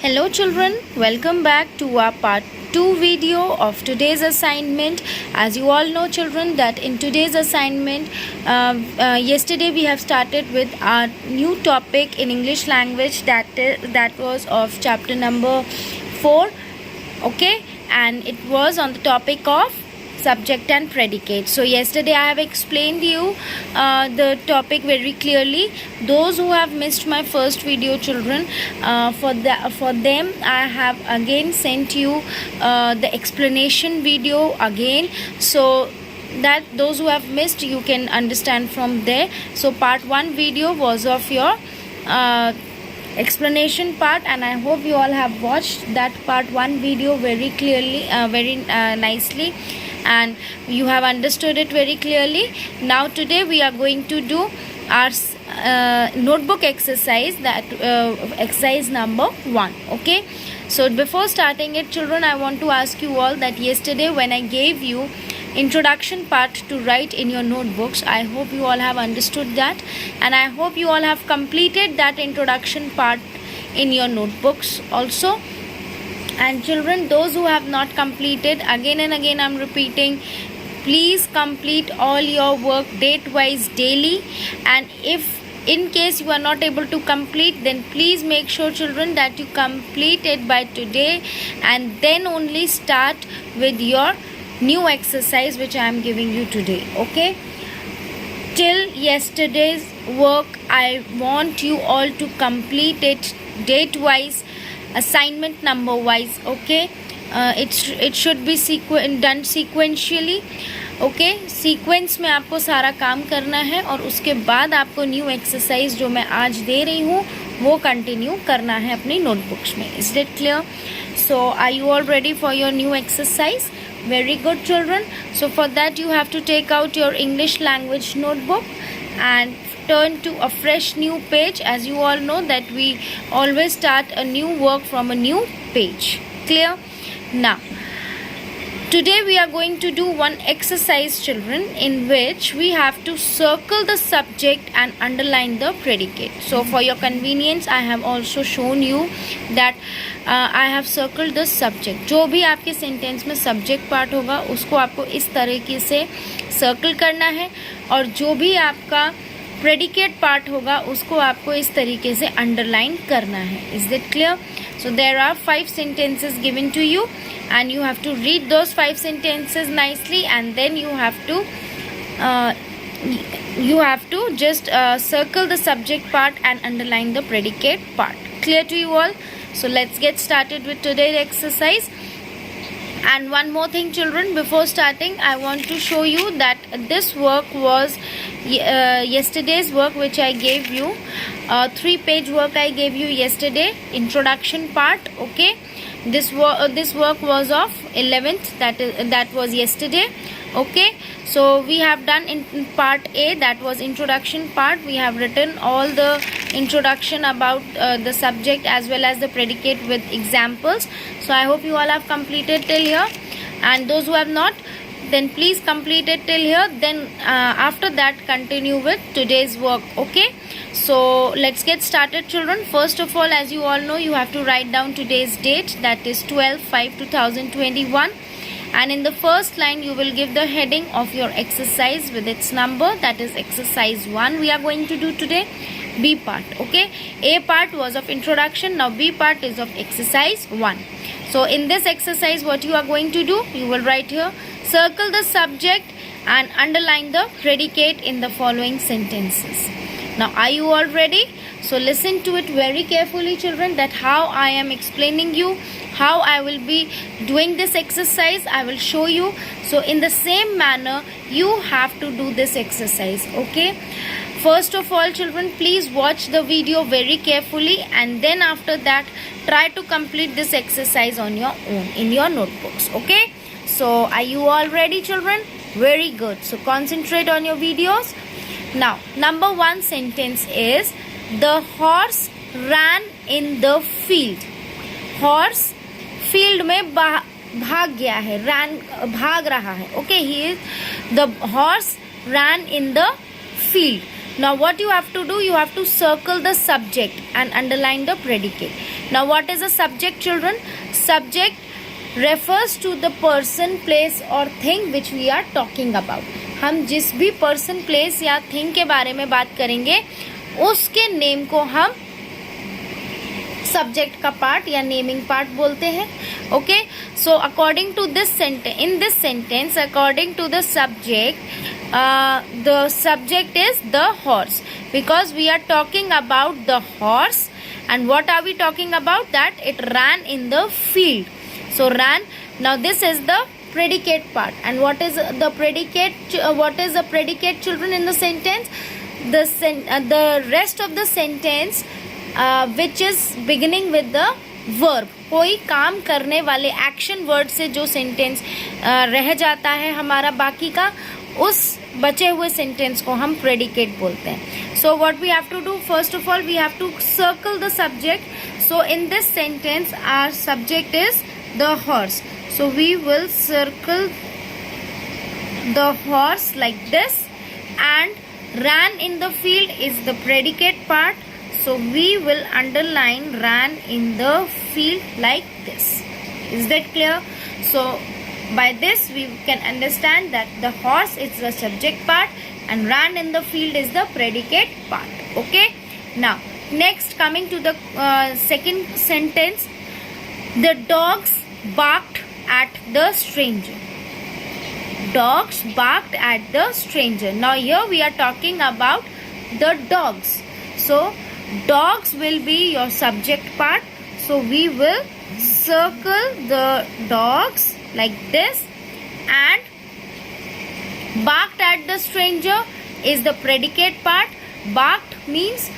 Hello children, welcome back to our part 2 video of today's assignment. As you all know children that in today's assignment, yesterday we have started with our new topic in English language that was of chapter number 4, okay, and it was on the topic of subject and predicate. So yesterday I have explained you the topic very clearly. Those who have missed my first video children, for them I have again sent you the explanation video again, so that those who have missed you can understand from there. So part 1 video was of your explanation part, and I hope you all have watched that part 1 video very clearly, very nicely, and you have understood it very clearly. Now today we are going to do our notebook exercise, that exercise number 1. Okay, so before starting it children, I want to ask you all that yesterday when I gave you introduction part to write in your notebooks, I hope you all have understood that, and I hope you all have completed that introduction part in your notebooks also. And children, those who have not completed, again and again I'm repeating, please complete all your work date wise daily, and if in case you are not able to complete, then please make sure children that you complete it by today, and then only start with your new exercise which I am giving you today. Okay, till yesterday's work I want you all to complete it date wise, assignment number wise. Okay, it should be done sequentially. Okay, sequence में आपको सारा काम करना है, और उसके बाद आपको न्यू एक्सरसाइज जो मैं आज दे रही हूँ वो कंटिन्यू करना है अपनी नोटबुक्स में. Is it clear? So are you all ready for your new exercise? Very good children. So for that you have to take out your English language notebook and turn to a fresh new page. As you all know that we always start a new work from a new page. Clear? Now today we are going to do one exercise children, in which we have to circle the subject and underline the predicate. So for your convenience I have also shown you that I have circled the subject. जो भी आपके sentence में subject part होगा उसको आपको इस तरीके से सर्कल करना है, और जो भी आपका प्रेडिकेट पार्ट होगा उसको आपको इस तरीके से अंडरलाइन करना है. Is it clear? So there are 5 sentences given to you, and you have to read those 5 sentences nicely, and then you have to just circle the subject part and underline the predicate part. Clear to you all? So let's get started with today's exercise. And one more thing children, before starting I want to show you that this work was yesterday's work which I gave you, 3-page work I gave you yesterday, introduction part. Okay, this work was of 11th, that was yesterday. Okay, so we have done in part A, that was introduction part. We have written all the introduction about the subject as well as the predicate with examples. So I hope you all have completed till here, and those who have not, then please complete it till here, then after that continue with today's work. Okay, so let's get started children. First of all, as you all know, you have to write down today's date, that is 12/5/2021, and in the first line you will give the heading of your exercise with its number, that is exercise 1 we are going to do today. B part. Okay, A part was of introduction, now B part is of exercise 1. So in this exercise what you are going to do, you will write here, circle the subject and underline the predicate in the following sentences. Now are you all ready? So listen to it very carefully children, that how I am explaining you, how I will be doing this exercise, I will show you. So in the same manner you have to do this exercise. Okay, first of all children, please watch the video very carefully, and then after that try to complete this exercise on your own in your notebooks. Okay, so are you all ready children? Very good. So concentrate on your videos. Now number 1 sentence is, the horse ran in the field. Horse field में भाग गया है, ran भाग रहा है. Okay, the horse ran in the field. Now what you have to do, you have to circle the subject and underline the predicate. Now what is a subject, children? Subject refers to the person, place or thing which we are talking about. हम जिस भी person, place या thing के बारे में बात करेंगे उसके नेम को हम सब्जेक्ट का पार्ट या नेमिंग पार्ट बोलते हैं. Okay, so according to this sentence, in this sentence, according to the subject is the horse, because we are talking about the horse. And what are we talking about? That it ran in the field. So ran. Now this is the predicate part. And what is the predicate? What is the predicate, children, in the sentence? The rest of the sentence which is beginning with the verb. कोई काम करने वाले action word से जो sentence रह जाता है हमारा बाकी का, उस बचे हुए सेंटेंस को हम प्रेडिकेट बोलते हैं. So what we have to do, first of all we have to circle the subject. So in this sentence our subject is the horse. So we will circle the horse like this, and ran in the field is the predicate part. So we will underline ran in the field like this. Is that clear? So by this we can understand that the horse is the subject part and ran in the field is the predicate part. Okay, now next, coming to the second sentence, the dogs barked at the stranger. Dogs barked at the stranger. Now here we are talking about the dogs. So dogs will be your subject part. So we will circle the dogs like this, and barked at the stranger is the predicate part. Barked means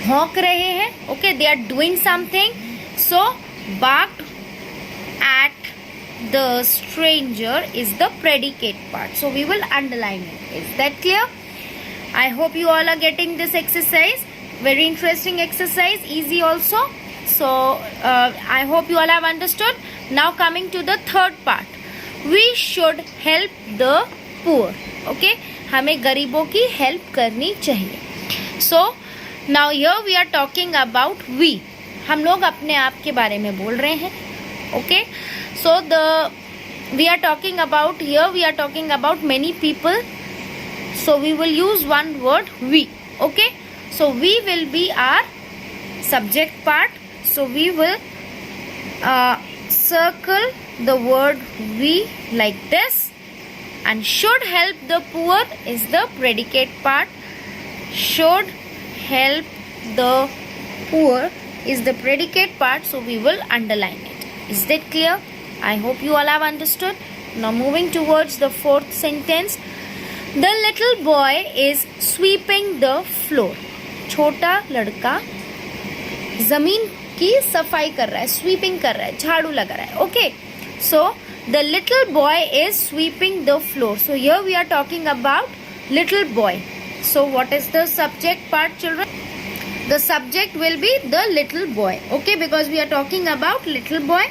भौंक रहे हैं. Okay, they are doing something. So barked at the stranger is the predicate part. So we will underline it. Is that clear? I hope you all are getting this exercise. Very interesting exercise, easy also. So I hope you all have understood. Now coming to the third part, we should help the poor. Okay, हमें गरीबों की help करनी चाहिए. So now here we are talking about we. हम लोग अपने आप के बारे में बोल रहे हैं. Okay, so we are talking about, here we are talking about many people. So we will use one word, we. Okay, so we will be our subject part. So we will circle the word we like this, and should help the poor is the predicate part. Should help the poor is the predicate part, so we will underline it. Is that clear? I hope you all have understood. Now moving towards the fourth sentence, the little boy is sweeping the floor. छोटा लड़का जमीन की सफाई कर रहा है, sweeping कर रहा है, झाड़ू लगा रहा है. Okay, so the little boy is sweeping the floor. So here we are talking about little boy. So what is the subject part, children? The subject will be the little boy. Okay, because we are talking about little boy.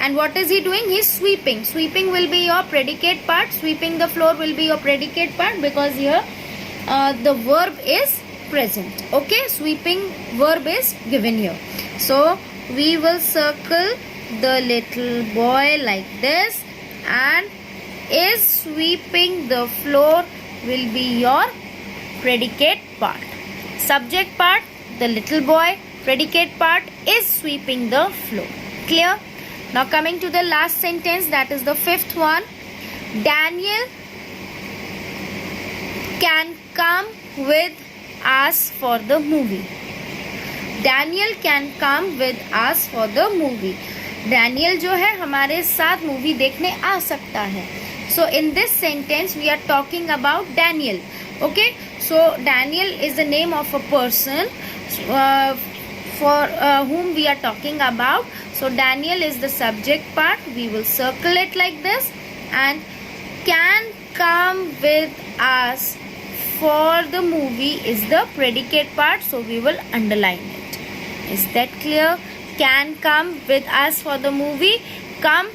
And what is he doing? He is sweeping. Sweeping will be your predicate part. Sweeping the floor will be your predicate part, because here the verb is present. Okay, sweeping verb is given here. So we will circle the little boy like this, and is sweeping the floor will be your predicate part. Subject part, the little boy. Predicate part is sweeping the floor. Clear? Now coming to the last sentence, that is the fifth one. Daniel can come with us for the movie. Daniel can come with us for the movie. Daniel जो है हमारे साथ movie देखने आ सकता है. So in this sentence we are talking about Daniel. Okay, so Daniel is the name of a person for whom we are talking about. So Daniel is the subject part. We will circle it like this, and can come with us for the movie is the predicate part. So we will underline it. Is that clear? Can come with us for the movie. Come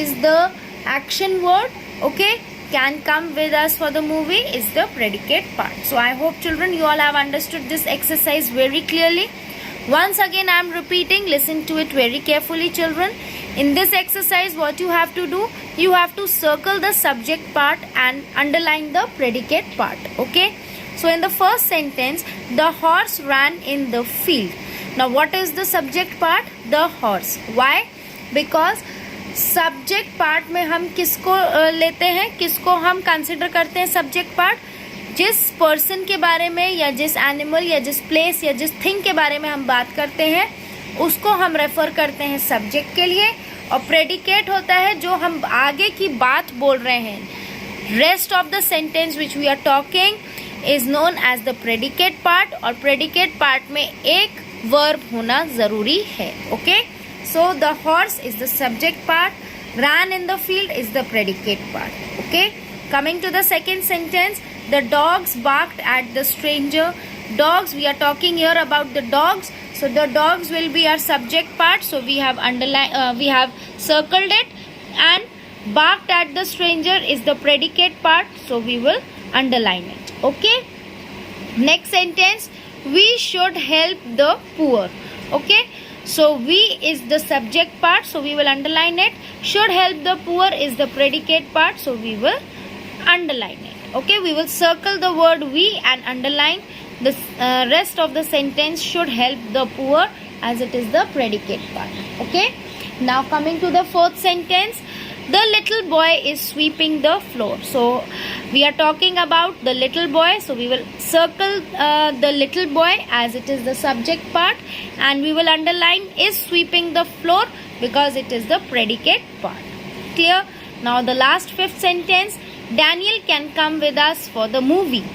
is the action word. Okay, can come with us for the movie is the predicate part. So I hope, children, you all have understood this exercise very clearly. Once again I am repeating, listen to it very carefully children. In this exercise what you have to do, you have to circle the subject part and underline the predicate part. Okay, so in the first sentence, the horse ran in the field. Now what is the subject part? The horse. Why? Because subject part में हम किसको लेते हैं, किसको हम consider करते हैं subject part? जिस पर्सन के बारे में या जिस एनिमल या जिस प्लेस या जिस थिंग के बारे में हम बात करते हैं उसको हम रेफर करते हैं सब्जेक्ट के लिए, और प्रेडिकेट होता है जो हम आगे की बात बोल रहे हैं। Rest of the sentence which we are talking is known as the predicate part, और प्रेडिकेट पार्ट में एक वर्ब होना जरूरी है। Okay, so the horse is the subject part, ran in the field is the predicate part. Okay, coming to the second sentence, the dogs barked at the stranger. Dogs, we are talking here about the dogs, so the dogs will be our subject part, so we have we have circled it, and barked at the stranger is the predicate part, so we will underline it. Okay, next sentence, we should help the poor. Okay, so we is the subject part, so we will underline it. Should help the poor is the predicate part, so we will underline it. Okay, we will circle the word we and underline the rest of the sentence should help the poor as it is the predicate part. Okay, now coming to the fourth sentence, the little boy is sweeping the floor. So we are talking about the little boy, so we will circle the little boy as it is the subject part, and we will underline is sweeping the floor because it is the predicate part. Clear? Now the last fifth sentence, Daniel can come with us for the movie.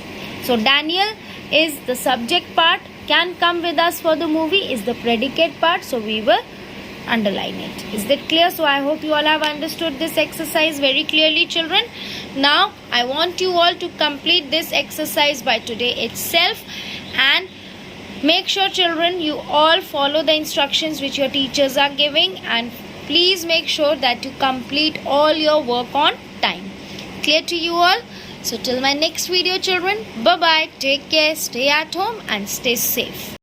So Daniel is the subject part, can come with us for the movie is the predicate part, so we will underline it. Is that clear? So I hope you all have understood this exercise very clearly children. Now I want you all to complete this exercise by today itself, and make sure children you all follow the instructions which your teachers are giving, and please make sure that you complete all your work on time. Clear to you all? So till my next video children, bye bye, take care, stay at home and stay safe.